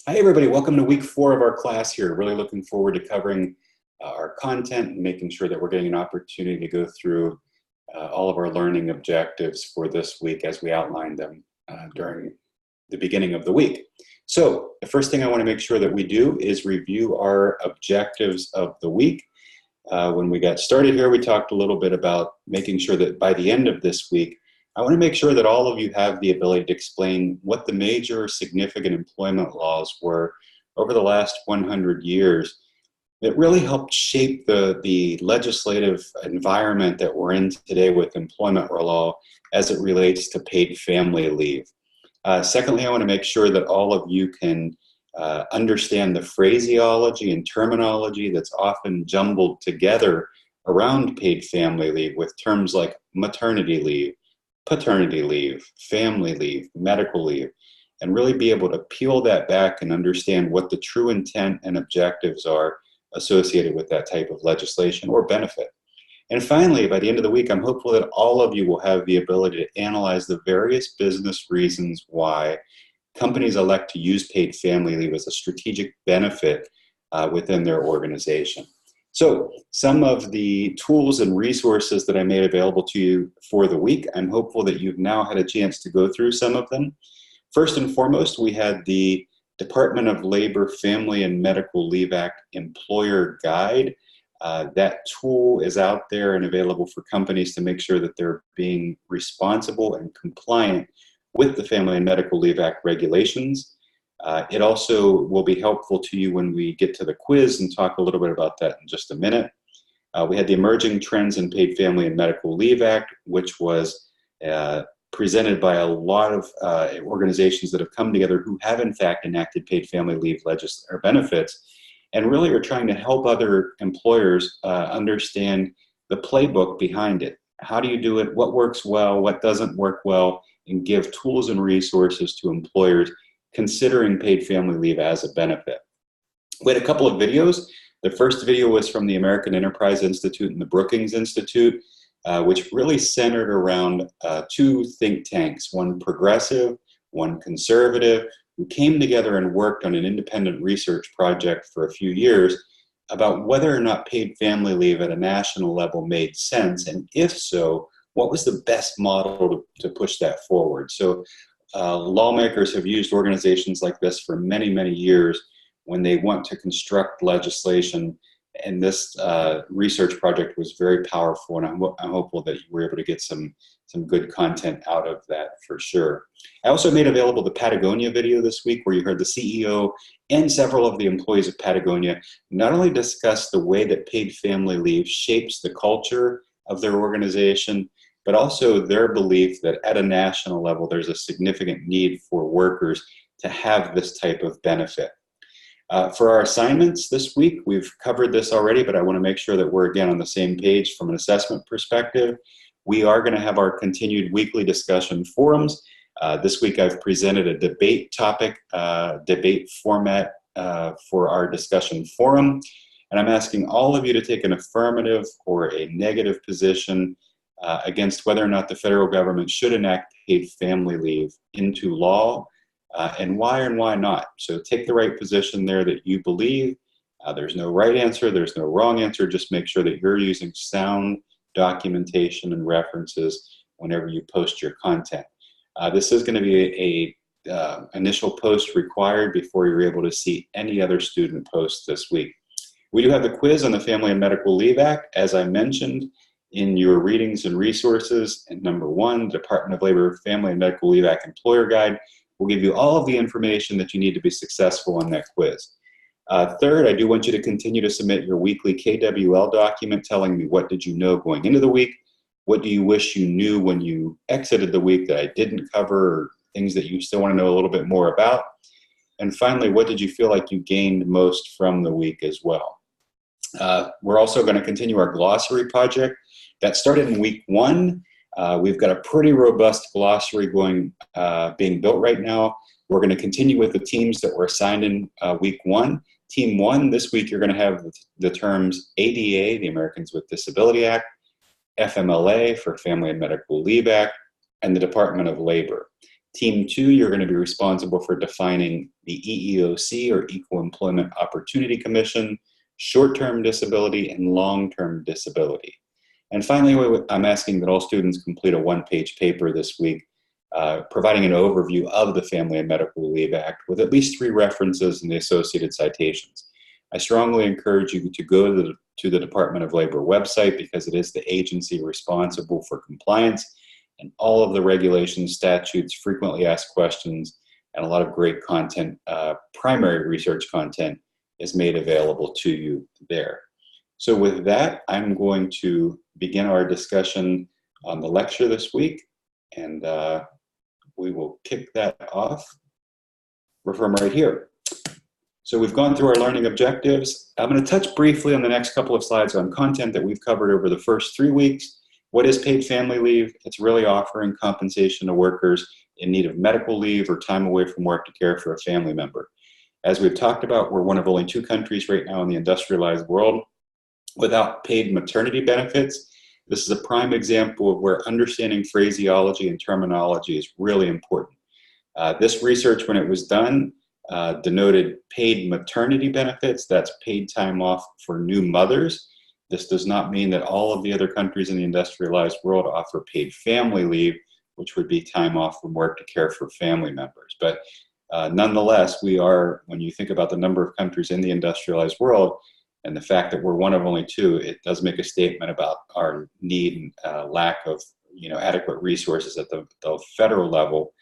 Hi, everybody. Welcome to week 4 of our class here. Really looking forward to covering our content and making sure that we're getting an opportunity to go through all of our learning objectives for this week as we outlined them during the beginning of the week. So the first thing I want to make sure that we do is review our objectives of the week. When we got started here, we talked a little bit about making sure that by the end of this week, I want to make sure that all of you have the ability to explain what the major significant employment laws were over the last 100 years that really helped shape the legislative environment that we're in today with employment law as it relates to paid family leave. Secondly, I want to make sure that all of you can understand the phraseology and terminology that's often jumbled together around paid family leave with terms like maternity leave, paternity leave, family leave, medical leave, and really be able to peel that back and understand what the true intent and objectives are associated with that type of legislation or benefit. And finally, by the end of the week, I'm hopeful that all of you will have the ability to analyze the various business reasons why companies elect to use paid family leave as a strategic benefit within their organization. So some of the tools and resources that I made available to you for the week, I'm hopeful that you've now had a chance to go through some of them. First and foremost, we had the Department of Labor Family and Medical Leave Act Employer Guide. That tool is out there and available for companies to make sure that they're being responsible and compliant with the Family and Medical Leave Act regulations. It also will be helpful to you when we get to the quiz and talk a little bit about that in just a minute. We had the Emerging Trends in Paid Family and Medical Leave Act, which was presented by a lot of organizations that have come together who have in fact enacted paid family leave or benefits, and really are trying to help other employers understand the playbook behind it. How do you do it? What works well? What doesn't work well? And give tools and resources to employers considering paid family leave as a benefit. We had a couple of videos. The first video was from the American Enterprise Institute and the Brookings Institute, which really centered around two think tanks, one progressive, one conservative, who came together and worked on an independent research project for a few years about whether or not paid family leave at a national level made sense, and if so, what was the best model to push that forward. So lawmakers have used organizations like this for many, many years when they want to construct legislation, and this research project was very powerful, and I'm hopeful that you were able to get some good content out of that for sure. I also made available the Patagonia video this week where you heard the CEO and several of the employees of Patagonia not only discuss the way that paid family leave shapes the culture of their organization, but also their belief that at a national level, there's a significant need for workers to have this type of benefit. For our assignments this week, we've covered this already, but I want to make sure that we're again on the same page from an assessment perspective. We are going to have our continued weekly discussion forums. This week I've presented a debate topic, debate format for our discussion forum, and I'm asking all of you to take an affirmative or a negative position against whether or not the federal government should enact paid family leave into law, and why not. So take the right position there that you believe. There's no right answer, there's no wrong answer, just make sure that you're using sound documentation and references whenever you post your content. This is going to be a initial post required before you're able to see any other student posts this week. We do have the quiz on the Family and Medical Leave Act, as I mentioned in your readings and resources. And number 1, Department of Labor Family and Medical Leave Act Employer Guide will give you all of the information that you need to be successful on that quiz. Third, I do want you to continue to submit your weekly KWL document telling me what did you know going into the week, what do you wish you knew when you exited the week that I didn't cover, or things that you still want to know a little bit more about. And finally, what did you feel like you gained most from the week as well? We're also going to continue our glossary project. That started in week 1. We've got a pretty robust glossary being built right now. We're going to continue with the teams that were assigned in week 1. Team 1, this week you're going to have the terms ADA, the Americans with Disability Act, FMLA for Family and Medical Leave Act, and the Department of Labor. Team 2, you're going to be responsible for defining the EEOC, or Equal Employment Opportunity Commission, short-term disability, and long-term disability. And finally, I'm asking that all students complete a one-page paper this week, providing an overview of the Family and Medical Leave Act with at least 3 references and the associated citations. I strongly encourage you to go to the Department of Labor website, because it is the agency responsible for compliance, and all of the regulations, statutes, frequently asked questions, and a lot of great content, primary research content, is made available to you there. So with that, I'm going to begin our discussion on the lecture this week, and we will kick that off from right here. So we've gone through our learning objectives. I'm going to touch briefly on the next couple of slides on content that we've covered over the first 3 weeks. What is paid family leave? It's really offering compensation to workers in need of medical leave or time away from work to care for a family member. As we've talked about, we're one of only 2 countries right now in the industrialized world without paid maternity benefits. This is a prime example of where understanding phraseology and terminology is really important. This research, when it was done, denoted paid maternity benefits. That's paid time off for new mothers. This does not mean that all of the other countries in the industrialized world offer paid family leave, which would be time off from work to care for family members. But nonetheless, we are, when you think about the number of countries in the industrialized world and the fact that we're one of only 2, it does make a statement about our need and lack of adequate resources at the federal level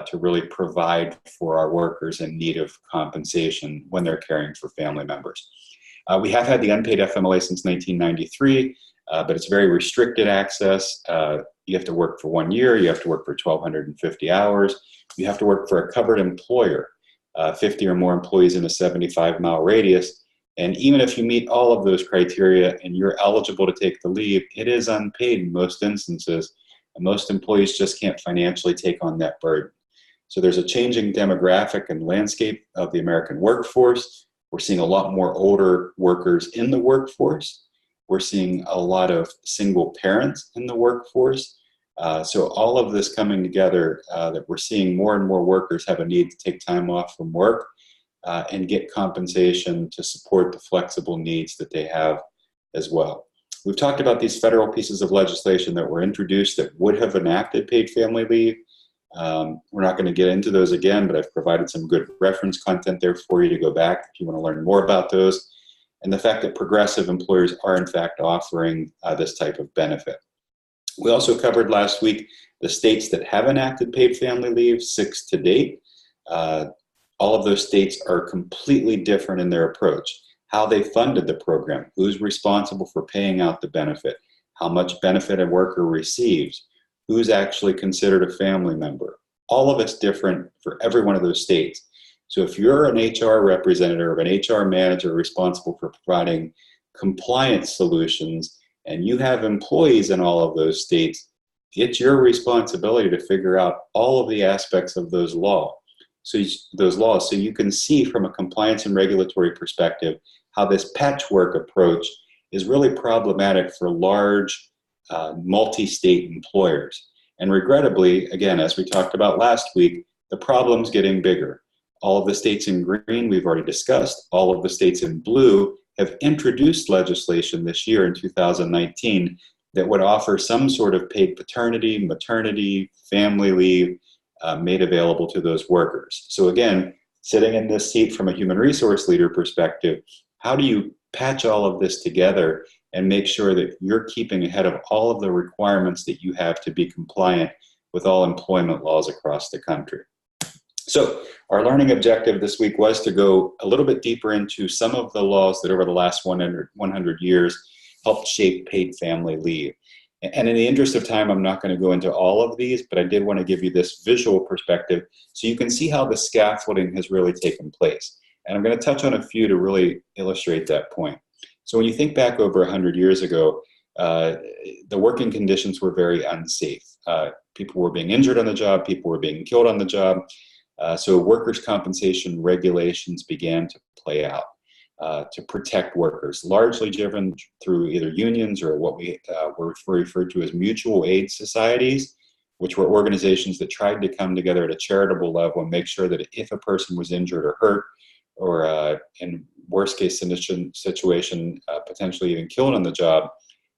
to really provide for our workers in need of compensation when they're caring for family members. We have had the unpaid FMLA since 1993, but it's very restricted access. You have to work for 1 year, you have to work for 1,250 hours, you have to work for a covered employer, 50 or more employees in a 75-mile radius, and even if you meet all of those criteria and you're eligible to take the leave, it is unpaid in most instances, and most employees just can't financially take on that burden. So there's a changing demographic and landscape of the American workforce. We're seeing a lot more older workers in the workforce. We're seeing a lot of single parents in the workforce. So all of this coming together, that we're seeing more and more workers have a need to take time off from work and get compensation to support the flexible needs that they have as well. We've talked about these federal pieces of legislation that were introduced that would have enacted paid family leave. We're not going to get into those again, but I've provided some good reference content there for you to go back if you want to learn more about those, and the fact that progressive employers are in fact offering this type of benefit. We also covered last week the states that have enacted paid family leave, 6 to date. All of those states are completely different in their approach. How they funded the program, who's responsible for paying out the benefit, how much benefit a worker receives, who's actually considered a family member. All of it's different for every one of those states. So if you're an HR representative or an HR manager responsible for providing compliance solutions and you have employees in all of those states, it's your responsibility to figure out all of the aspects of those laws. So you can see from a compliance and regulatory perspective how this patchwork approach is really problematic for large multi-state employers. And regrettably, again, as we talked about last week, the problem's getting bigger. All of the states in green we've already discussed. All of the states in blue have introduced legislation this year in 2019 that would offer some sort of paid paternity, maternity, family leave made available to those workers. So again, sitting in this seat from a human resource leader perspective, how do you patch all of this together and make sure that you're keeping ahead of all of the requirements that you have to be compliant with all employment laws across the country? So our learning objective this week was to go a little bit deeper into some of the laws that over the last 100 years helped shape paid family leave. And in the interest of time, I'm not going to go into all of these, but I did want to give you this visual perspective so you can see how the scaffolding has really taken place. And I'm going to touch on a few to really illustrate that point. So when you think back over 100 years ago, the working conditions were very unsafe. People were being injured on the job, people were being killed on the job. So workers' compensation regulations began to play out to protect workers, largely driven through either unions or what we were referred to as mutual aid societies, which were organizations that tried to come together at a charitable level and make sure that if a person was injured or hurt, or in worst case situation, potentially even killed on the job,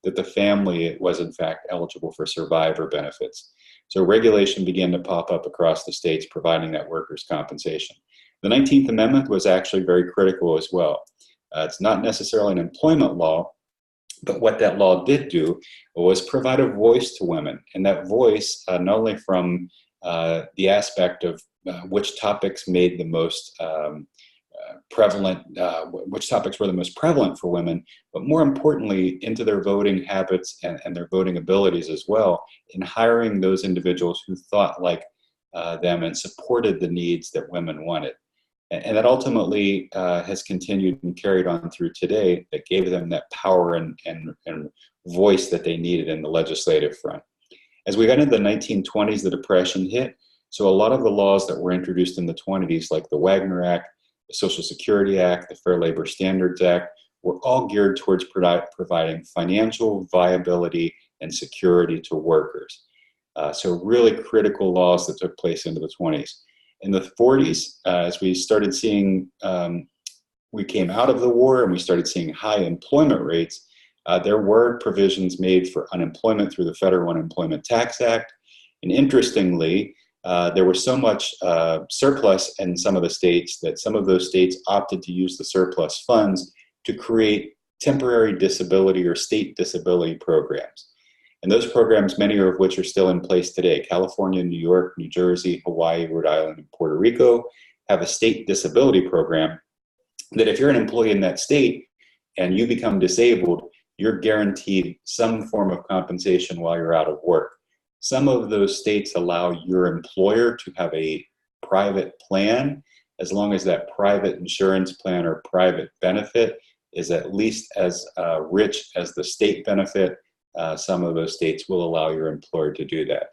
that the family was in fact eligible for survivor benefits. So regulation began to pop up across the states providing that workers' compensation. The 19th Amendment was actually very critical as well. It's not necessarily an employment law, but what that law did do was provide a voice to women. And that voice, not only from the aspect of which topics made the most prevalent, which topics were the most prevalent for women, but more importantly, into their voting habits and their voting abilities as well, in hiring those individuals who thought like them and supported the needs that women wanted. And that ultimately has continued and carried on through today, that gave them that power and voice that they needed in the legislative front. As we got into the 1920s, the Depression hit. So a lot of the laws that were introduced in the 20s, like the Wagner Act, the Social Security Act, the Fair Labor Standards Act, were all geared towards providing financial viability and security to workers. So really critical laws that took place into the 20s. In the 40s, as we started seeing, we came out of the war and we started seeing high employment rates, there were provisions made for unemployment through the Federal Unemployment Tax Act. And interestingly, there was so much surplus in some of the states that some of those states opted to use the surplus funds to create temporary disability or state disability programs. And those programs, many of which are still in place today, California, New York, New Jersey, Hawaii, Rhode Island, and Puerto Rico, have a state disability program that if you're an employee in that state and you become disabled, you're guaranteed some form of compensation while you're out of work. Some of those states allow your employer to have a private plan, as long as that private insurance plan or private benefit is at least as rich as the state benefit. Some of those states will allow your employer to do that.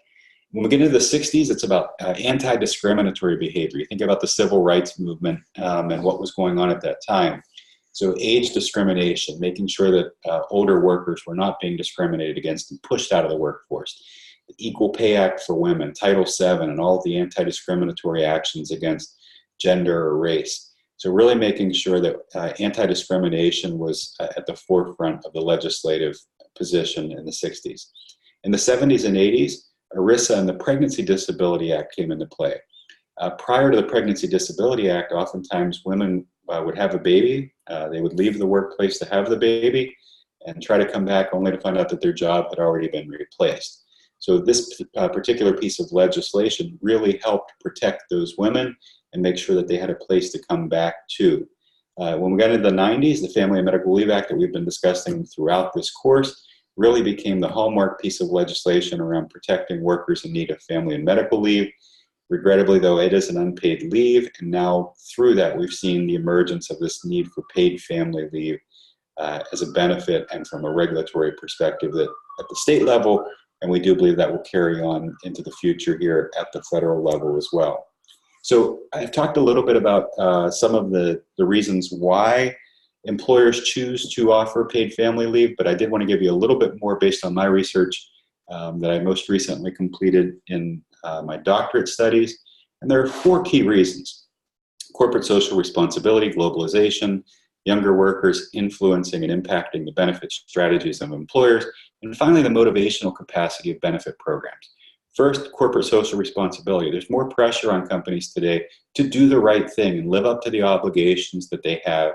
When we get into the 60s, it's about anti-discriminatory behavior. You think about the civil rights movement and what was going on at that time. So age discrimination, making sure that older workers were not being discriminated against and pushed out of the workforce. The Equal Pay Act for women, Title VII, and all of the anti-discriminatory actions against gender or race. So really making sure that anti-discrimination was at the forefront of the legislative position in the 60s. In the 70s and 80s, ERISA and the Pregnancy Disability Act came into play. Prior to the Pregnancy Disability Act, oftentimes women would have a baby, they would leave the workplace to have the baby and try to come back only to find out that their job had already been replaced. So this particular piece of legislation really helped protect those women and make sure that they had a place to come back to. When we got into the 90s, the Family and Medical Leave Act that we've been discussing throughout this course really became the hallmark piece of legislation around protecting workers in need of family and medical leave. Regrettably, though, it is an unpaid leave, and now through that we've seen the emergence of this need for paid family leave as a benefit and from a regulatory perspective that at the state level, and we do believe that will carry on into the future here at the federal level as well. So I've talked a little bit about some of the reasons why employers choose to offer paid family leave, but I did want to give you a little bit more based on my research that I most recently completed in my doctorate studies. And there are 4 key reasons: corporate social responsibility, globalization, younger workers influencing and impacting the benefit strategies of employers, and finally, the motivational capacity of benefit programs. First, corporate social responsibility. There's more pressure on companies today to do the right thing and live up to the obligations that they have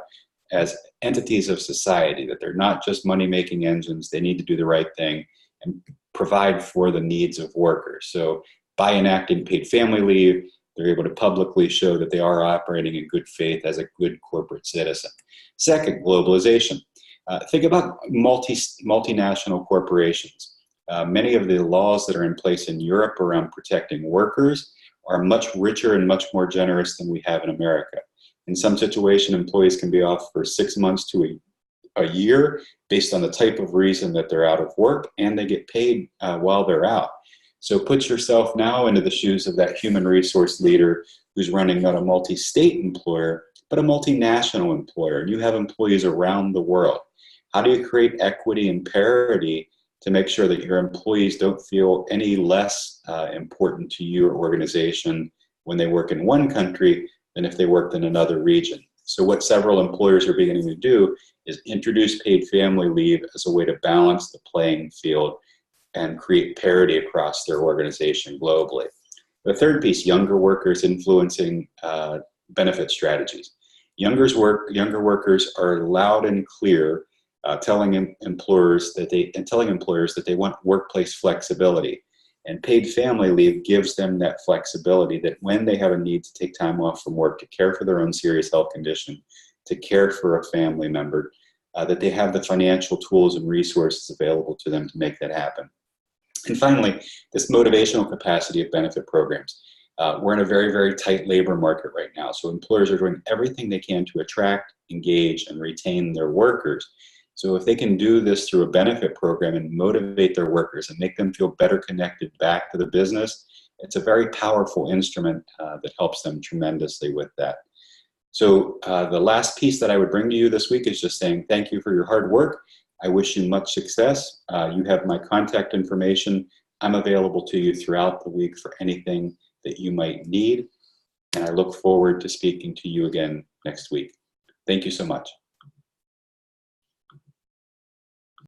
as entities of society, that they're not just money-making engines. They need to do the right thing and provide for the needs of workers. So by enacting paid family leave, they're able to publicly show that they are operating in good faith as a good corporate citizen. Second, globalization. Think about multinational corporations. Many of the laws that are in place in Europe around protecting workers are much richer and much more generous than we have in America. In some situations, employees can be off for 6 months to a year based on the type of reason that they're out of work, and they get paid while they're out. So put yourself now into the shoes of that human resource leader who's running not a multi-state employer, but a multinational employer, and you have employees around the world. How do you create equity and parity to make sure that your employees don't feel any less important to your organization when they work in one country than if they worked in another region. So what several employers are beginning to do is introduce paid family leave as a way to balance the playing field and create parity across their organization globally. The third piece, younger workers influencing benefit strategies. Younger workers are loud and clear telling employers that they want workplace flexibility. And paid family leave gives them that flexibility that when they have a need to take time off from work to care for their own serious health condition, to care for a family member, that they have the financial tools and resources available to them to make that happen. And finally, this motivational capacity of benefit programs. We're in a very, very tight labor market right now. So employers are doing everything they can to attract, engage, and retain their workers. So if they can do this through a benefit program and motivate their workers and make them feel better connected back to the business, it's a very powerful instrument that helps them tremendously with that. So the last piece that I would bring to you this week is just saying thank you for your hard work. I wish you much success. You have my contact information. I'm available to you throughout the week for anything that you might need. And I look forward to speaking to you again next week. Thank you so much.